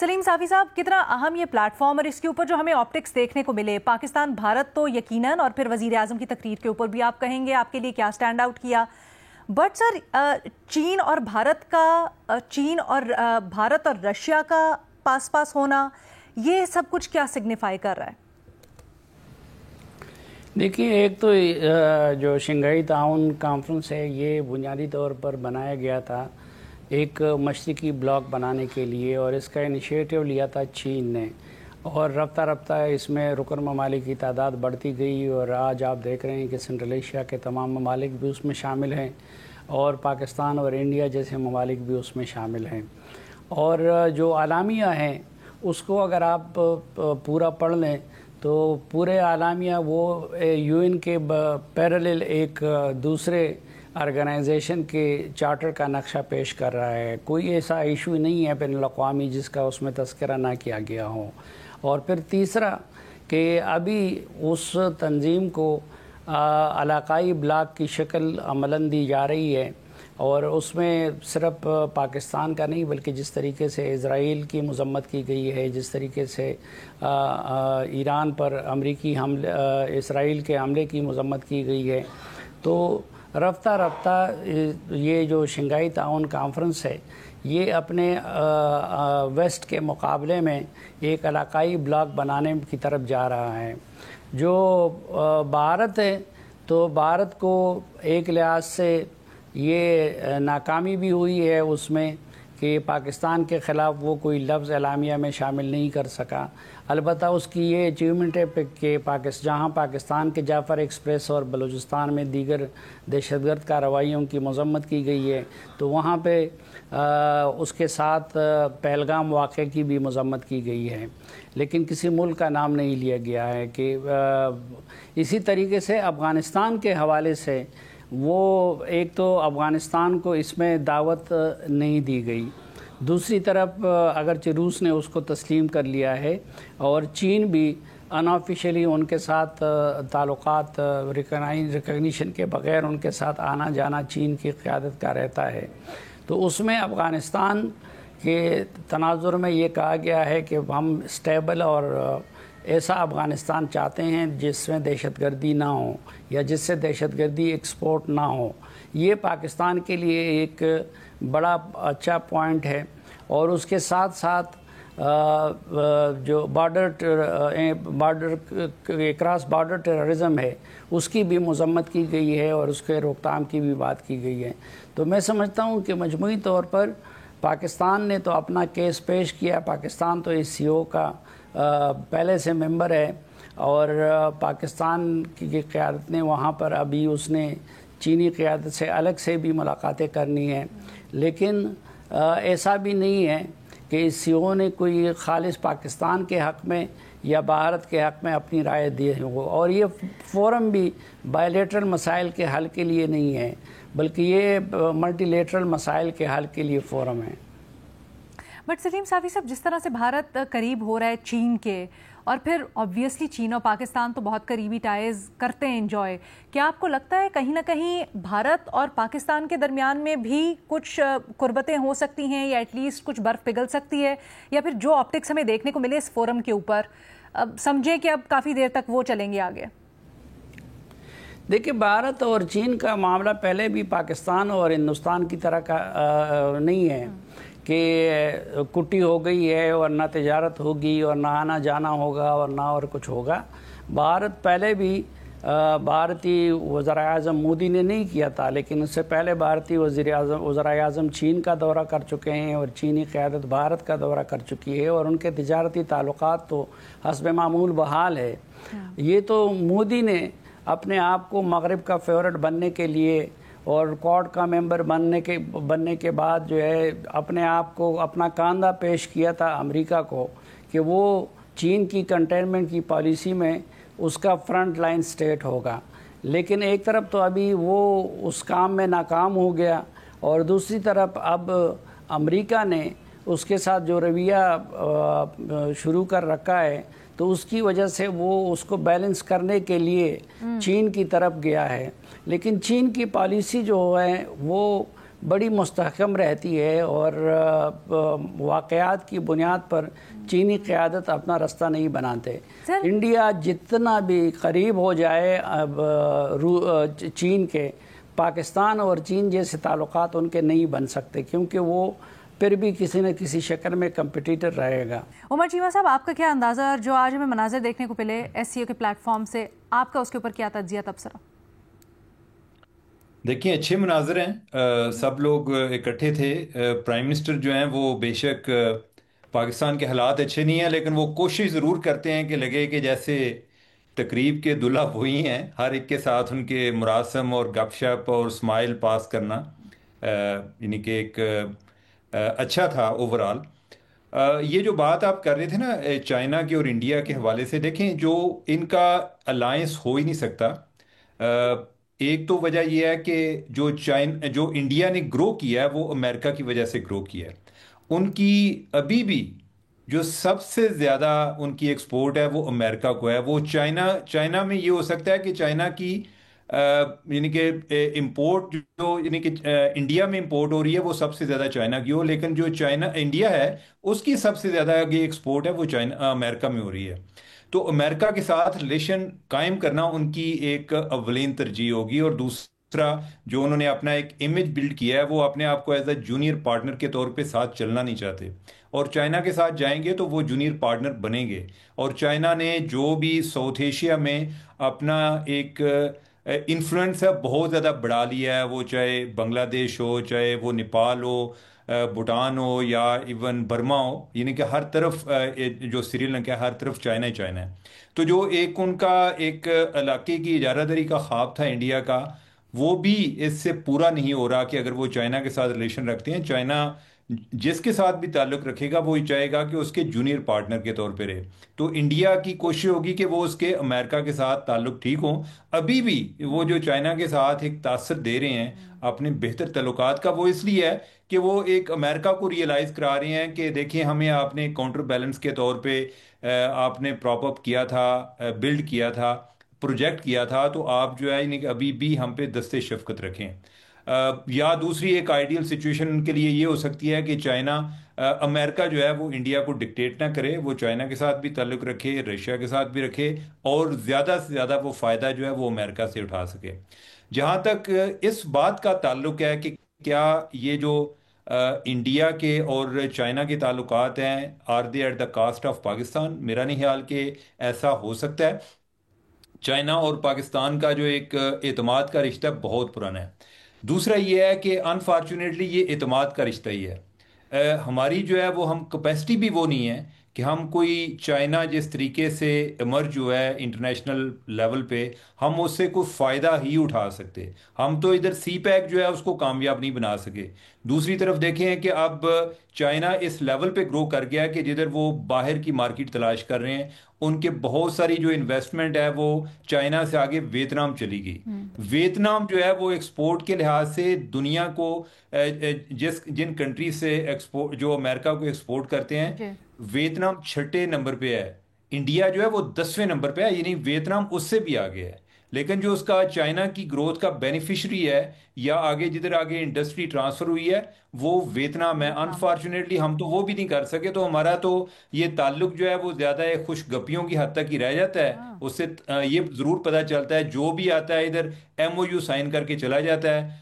سلیم صافی صاحب، کتنا اہم یہ پلیٹ فارم اور اس کے اوپر جو ہمیں آپٹکس دیکھنے کو ملے، پاکستان بھارت تو یقیناً، اور پھر وزیر اعظم کی تقریر کے اوپر بھی آپ کہیں گے آپ کے لیے کیا سٹینڈ آؤٹ کیا، بٹ سر چین اور بھارت اور رشیا کا پاس ہونا، یہ سب کچھ کیا سگنیفائی کر رہا ہے؟ دیکھیے، ایک تو جو شنگھائی تعاون کانفرنس ہے یہ بنیادی طور پر بنایا گیا تھا ایک مشرقی بلاک بنانے کے لیے، اور اس کا انیشیٹو لیا تھا چین نے، اور رفتہ رفتہ اس میں رکن ممالک کی تعداد بڑھتی گئی، اور آج آپ دیکھ رہے ہیں کہ سنٹرل ایشیا کے تمام ممالک بھی اس میں شامل ہیں، اور پاکستان اور انڈیا جیسے ممالک بھی اس میں شامل ہیں۔ اور جو اعلامیہ ہیں اس کو اگر آپ پورا پڑھ لیں تو پورے اعلامیہ وہ یو این کے پیرالل ایک دوسرے آرگنائزیشن کے چارٹر کا نقشہ پیش کر رہا ہے۔ کوئی ایسا ایشو نہیں ہے بین الاقوامی جس کا اس میں تذکرہ نہ کیا گیا ہو۔ اور پھر تیسرا کہ ابھی اس تنظیم کو علاقائی بلاک کی شکل عملاً دی جا رہی ہے، اور اس میں صرف پاکستان کا نہیں بلکہ جس طریقے سے اسرائیل کی مذمت کی گئی ہے، جس طریقے سے ایران پر امریکی اسرائیل کے حملے کی مذمت کی گئی ہے، تو رفتہ رفتہ یہ جو شنگھائی تعاون کانفرنس ہے یہ اپنے ویسٹ کے مقابلے میں ایک علاقائی بلاک بنانے کی طرف جا رہا ہے۔ جو بھارت ہے تو بھارت کو ایک لحاظ سے یہ ناکامی بھی ہوئی ہے اس میں کہ پاکستان کے خلاف وہ کوئی لفظ اعلامیہ میں شامل نہیں کر سکا۔ البتہ اس کی یہ اچیومنٹ ہے کہ جہاں پاکستان کے جعفر ایکسپریس اور بلوچستان میں دیگر دہشت گرد کارروائیوں کی مذمت کی گئی ہے، تو وہاں پہ اس کے ساتھ پہلگام واقعے کی بھی مذمت کی گئی ہے، لیکن کسی ملک کا نام نہیں لیا گیا ہے۔ کہ اسی طریقے سے افغانستان کے حوالے سے وہ ایک تو افغانستان کو اس میں دعوت نہیں دی گئی، دوسری طرف اگرچہ روس نے اس کو تسلیم کر لیا ہے، اور چین بھی انآفیشلی ان کے ساتھ تعلقات ریکگنیشن کے بغیر ان کے ساتھ آنا جانا چین کی قیادت کا رہتا ہے۔ تو اس میں افغانستان کے تناظر میں یہ کہا گیا ہے کہ ہم اسٹیبل اور ایسا افغانستان چاہتے ہیں جس میں دہشت گردی نہ ہو، یا جس سے دہشت گردی ایکسپورٹ نہ ہو۔ یہ پاکستان کے لیے ایک بڑا اچھا پوائنٹ ہے، اور اس کے ساتھ ساتھ جو کراس بارڈر ٹیررزم ہے اس کی بھی مذمت کی گئی ہے، اور اس کے روک تھام کی بھی بات کی گئی ہے۔ تو میں سمجھتا ہوں کہ مجموعی طور پر پاکستان نے تو اپنا کیس پیش کیا۔ پاکستان تو اس سی او کا پہلے سے ممبر ہے، اور پاکستان کی قیادت نے وہاں پر ابھی اس نے چینی قیادت سے الگ سے بھی ملاقاتیں کرنی ہیں، لیکن ایسا بھی نہیں ہے کہ اس سی او نے کوئی خالص پاکستان کے حق میں یا بھارت کے حق میں اپنی رائے دی ہو۔ اور یہ فورم بھی بائی لیٹرل مسائل کے حل کے لیے نہیں ہے، بلکہ یہ ملٹی لیٹرل مسائل کے حل کے لیے فورم ہے۔ بٹ سلیم صافی صاحب، جس طرح سے بھارت قریب ہو رہا ہے چین کے، اور پھر آبویسلی چین اور پاکستان تو بہت قریبی ٹائز کرتے ہیں انجوائے، کیا آپ کو لگتا ہے کہیں نہ کہیں بھارت اور پاکستان کے درمیان میں بھی کچھ قربتیں ہو سکتی ہیں، یا ایٹ لیسٹ کچھ برف پگھل سکتی ہے، یا پھر جو آپٹکس ہمیں دیکھنے کو ملے اس فورم کے اوپر سمجھیں کہ اب کافی دیر تک وہ چلیں گے آگے؟ دیکھیں، بھارت اور چین کا معاملہ پہلے بھی پاکستان اور ہندوستان کی طرح کا نہیں ہے کہ کٹی ہو گئی ہے اور نہ تجارت ہوگی اور نہ آنا جانا ہوگا اور نہ اور کچھ ہوگا۔ بھارت پہلے بھی بھارتی وزیر اعظم مودی نے نہیں کیا تھا، لیکن اس سے پہلے بھارتی وزراء اعظم چین کا دورہ کر چکے ہیں، اور چینی قیادت بھارت کا دورہ کر چکی ہے، اور ان کے تجارتی تعلقات تو حسب معمول بحال ہے۔ یہ تو مودی نے اپنے آپ کو مغرب کا فیورٹ بننے کے لیے اور کوڈ کا ممبر بننے کے بعد جو ہے اپنے آپ کو اپنا کاندھا پیش کیا تھا امریکہ کو کہ وہ چین کی کنٹینمنٹ کی پالیسی میں اس کا فرنٹ لائن سٹیٹ ہوگا، لیکن ایک طرف تو ابھی وہ اس کام میں ناکام ہو گیا، اور دوسری طرف اب امریکہ نے اس کے ساتھ جو رویہ شروع کر رکھا ہے تو اس کی وجہ سے وہ اس کو بیلنس کرنے کے لیے چین کی طرف گیا ہے۔ لیکن چین کی پالیسی جو ہے وہ بڑی مستحکم رہتی ہے اور واقعات کی بنیاد پر چینی قیادت اپنا رستہ نہیں بناتے. انڈیا جتنا بھی قریب ہو جائے اب چین کے، پاکستان اور چین جیسے تعلقات ان کے نہیں بن سکتے، کیونکہ وہ پھر بھی کسی نہ کسی شکل میں کمپٹیٹر رہے گا. عمر چیمہ صاحب، آپ کا کیا اندازہ، جو آج ہمیں مناظر دیکھنے کو ملے ایس سی او کے پلیٹ فارم سے، آپ کا اس کے اوپر کیا تجزیہ تبصرہ؟ دیکھیں اچھے مناظر ہیں، سب لوگ اکٹھے تھے. پرائم منسٹر جو ہیں وہ بے شک پاکستان کے حالات اچھے نہیں ہیں، لیکن وہ کوشش ضرور کرتے ہیں کہ لگے کہ جیسے تقریب کے دلہا وہی ہیں، ہر ایک کے ساتھ ان کے مراسم اور گپ شپ اور اسمائل پاس کرنا یعنی کہ ایک اچھا تھا اوور آل. یہ جو بات آپ کر رہے تھے نا چائنا کے اور انڈیا کے حوالے سے، دیکھیں جو ان کا الائنس ہو ہی نہیں سکتا. ایک تو وجہ یہ ہے کہ جو انڈیا نے گرو کیا ہے وہ امریکہ کی وجہ سے گرو کیا ہے. ان کی ابھی بھی جو سب سے زیادہ ان کی ایکسپورٹ ہے وہ امریکہ کو ہے. وہ چائنا میں یہ ہو سکتا ہے کہ چائنا کی یعنی کہ امپورٹ جو یعنی کہ انڈیا میں امپورٹ ہو رہی ہے وہ سب سے زیادہ چائنا کی ہو، لیکن جو انڈیا ہے اس کی سب سے زیادہ ایکسپورٹ ہے وہ امریکہ میں ہو رہی ہے. تو امریکہ کے ساتھ ریلیشن قائم کرنا ان کی ایک اولین ترجیح ہوگی. اور دوسرا جو انہوں نے اپنا ایک امیج بلڈ کیا ہے، وہ اپنے آپ کو ایز اے جونیئر پارٹنر کے طور پہ ساتھ چلنا نہیں چاہتے، اور چائنا کے ساتھ جائیں گے تو وہ جونیئر پارٹنر بنیں گے. اور چائنا نے جو بھی ساؤتھ ایشیا میں اپنا ایک انفلوئنس ہے بہت زیادہ بڑھا لیا ہے، وہ چاہے بنگلہ دیش ہو، چاہے وہ نیپال ہو، بھوٹان ہو، یا ایون برما ہو، یعنی کہ ہر طرف جو سری لنکا ہے ہر طرف چائنا ہی چائنا ہے. تو جو ایک ان کا ایک علاقے کی اجارہ داری کا خواب تھا انڈیا کا، وہ بھی اس سے پورا نہیں ہو رہا کہ اگر وہ چائنا کے ساتھ ریلیشن رکھتے ہیں، چائنا جس کے ساتھ بھی تعلق رکھے گا وہ چاہے گا کہ اس کے جونیئر پارٹنر کے طور پہ رہے. تو انڈیا کی کوشش ہوگی کہ وہ اس کے امریکہ کے ساتھ تعلق ٹھیک ہوں. ابھی بھی وہ جو چائنا کے ساتھ ایک تاثر دے رہے ہیں اپنے بہتر تعلقات کا، وہ اس لیے ہے کہ وہ ایک امریکہ کو ریئلائز کرا رہے ہیں کہ دیکھیں ہمیں آپ نے کاؤنٹر بیلنس کے طور پہ آپ نے پراپ اپ کیا تھا، بلڈ کیا تھا، پروجیکٹ کیا تھا، تو آپ جو ہے ابھی بھی ہم پہ دست شفقت رکھیں. یا دوسری ایک آئیڈیل سچویشن ان کے لیے یہ ہو سکتی ہے کہ چائنا امریکہ جو ہے وہ انڈیا کو ڈکٹیٹ نہ کرے، وہ چائنا کے ساتھ بھی تعلق رکھے، رشیا کے ساتھ بھی رکھے، اور زیادہ سے زیادہ وہ فائدہ جو ہے وہ امریکہ سے اٹھا سکے. جہاں تک اس بات کا تعلق ہے کہ کیا یہ جو انڈیا کے اور چائنا کے تعلقات ہیں are they at the cost of Pakistan, میرا نہیں خیال کہ ایسا ہو سکتا ہے. چائنا اور پاکستان کا جو ایک اعتماد کا رشتہ بہت پرانا ہے. دوسرا یہ ہے کہ انفارچونیٹلی یہ اعتماد کا رشتہ ہی ہے. ہماری جو ہے وہ ہم کیپیسٹی بھی وہ نہیں ہے کہ ہم کوئی چائنا جس طریقے سے ایمرج ہوا ہے انٹرنیشنل لیول پہ، ہم اس سے کوئی فائدہ ہی اٹھا سکتے. ہم تو ادھر سی پیک جو ہے اس کو کامیاب نہیں بنا سکے. دوسری طرف دیکھیں کہ اب چائنا اس لیول پہ گرو کر گیا کہ جدھر وہ باہر کی مارکیٹ تلاش کر رہے ہیں، ان کے بہت ساری جو انویسٹمنٹ ہے وہ چائنا سے آگے ویتنام چلی گئی. ویتنام جو ہے وہ ایکسپورٹ کے لحاظ سے دنیا کو جن کنٹریز سے ایکسپورٹ جو امریکہ کو ایکسپورٹ کرتے ہیں، ویتنام 6 نمبر پہ ہے. انڈیا جو ہے وہ 10ویں نمبر پہ ہے، یعنی ویتنام اس سے بھی آگے ہے. لیکن جو اس کا چائنا کی گروتھ کا بینیفیشری ہے یا آگے جدھر آگے انڈسٹری ٹرانسفر ہوئی ہے وہ ویتنام ہے. انفارچونیٹلی ہم تو وہ بھی نہیں کر سکے، تو ہمارا تو یہ تعلق جو ہے وہ زیادہ خوش گپیوں کی حد تک ہی رہ جاتا ہے. اس سے یہ ضرور پتہ چلتا ہے جو بھی آتا ہے ادھر ایم او یو سائن کر کے چلا جاتا ہے.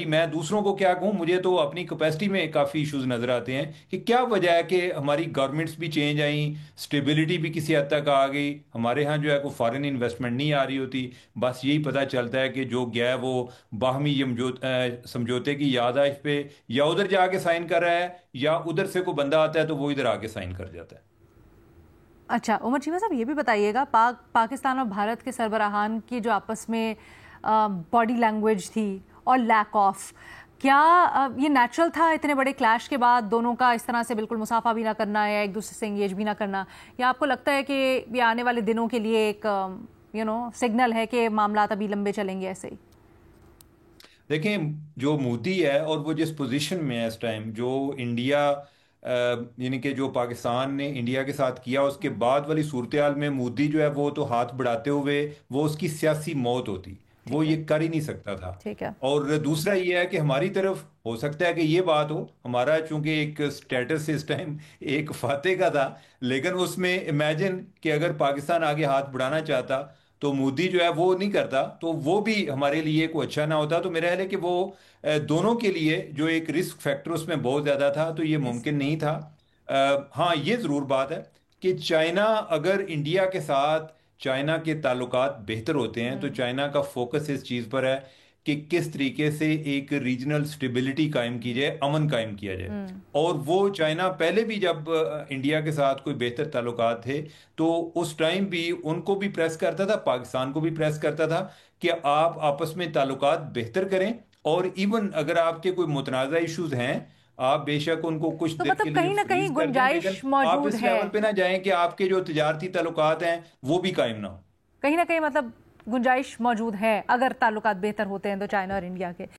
میں دوسروں کو کیا کہوں، مجھے تو اپنی کیپیسٹی میں کافی ایشوز نظر آتے ہیں کہ کیا وجہ ہے کہ ہماری گورنمنٹس بھی چینج آئیں، اسٹیبلٹی بھی کسی حد تک آ گئی، ہمارے ہاں جو ہے کوئی فارن انویسٹمنٹ نہیں آ رہی ہوتی. بس یہی پتہ چلتا ہے کہ جو گیا ہے وہ باہمی سمجھوتے کی یادداشت پہ یا ادھر جا کے سائن کر رہا ہے، یا ادھر سے کوئی بندہ آتا ہے تو وہ ادھر آ کے سائن کر جاتا ہے. اچھا عمر چیمہ صاحب، یہ بھی بتائیے گا پاکستان اور بھارت کے سربراہان کی جو آپس میں باڈی لینگویج تھی اور لیک آف، کیا یہ نیچرل تھا اتنے بڑے کلیش کے بعد دونوں کا اس طرح سے بالکل مصافحہ بھی نہ کرنا یا ایک دوسرے سے انگیج بھی نہ کرنا، یا آپ کو لگتا ہے کہ یہ آنے والے دنوں کے لیے ایک سگنل ہے کہ معاملات ابھی لمبے چلیں گے ایسے ہی؟ دیکھیں جو مودی ہے اور وہ جس پوزیشن میں ہے اس ٹائم، جو انڈیا یعنی کہ جو پاکستان نے انڈیا کے ساتھ کیا اس کے بعد والی صورتحال میں مودی جو ہے وہ تو ہاتھ بڑھاتے ہوئے وہ اس کی سیاسی موت ہوتی. وہ یہ کر ہی نہیں سکتا تھا. ٹھیک ہے. اور دوسرا یہ ہے کہ ہماری طرف ہو سکتا ہے کہ یہ بات ہو, ہمارا چونکہ ایک سٹیٹس اس ٹائم ایک فاتح کا تھا, لیکن اس میں امیجن کہ اگر پاکستان آگے ہاتھ بڑھانا چاہتا تو مودی جو ہے وہ نہیں کرتا, تو وہ بھی ہمارے لیے کوئی اچھا نہ ہوتا. تو میرا خیال ہے کہ وہ دونوں کے لیے جو ایک رسک فیکٹر اس میں بہت زیادہ تھا, تو یہ ممکن نہیں تھا. ہاں یہ ضرور بات ہے کہ چائنا, اگر انڈیا کے ساتھ چائنا کے تعلقات بہتر ہوتے ہیں تو چائنا کا فوکس اس چیز پر ہے کہ کس طریقے سے ایک ریجنل سٹیبلٹی قائم کی جائے, امن قائم کیا جائے. اور وہ چائنا پہلے بھی جب انڈیا کے ساتھ کوئی بہتر تعلقات تھے تو اس ٹائم بھی ان کو بھی پریس کرتا تھا, پاکستان کو بھی پریس کرتا تھا کہ آپ آپس میں تعلقات بہتر کریں, اور ایون اگر آپ کے کوئی متنازع ایشوز ہیں آپ بے شک ان کو کچھ دیر کے لیے کہیں نہ کہیں گنجائش آپ موجود اس ہے, لیول پہ نہ جائیں کہ آپ کے جو تجارتی تعلقات ہیں وہ بھی قائم نہ ہو. کہیں نہ کہیں مطلب گنجائش موجود ہے اگر تعلقات بہتر ہوتے ہیں تو چائنا اور انڈیا کے.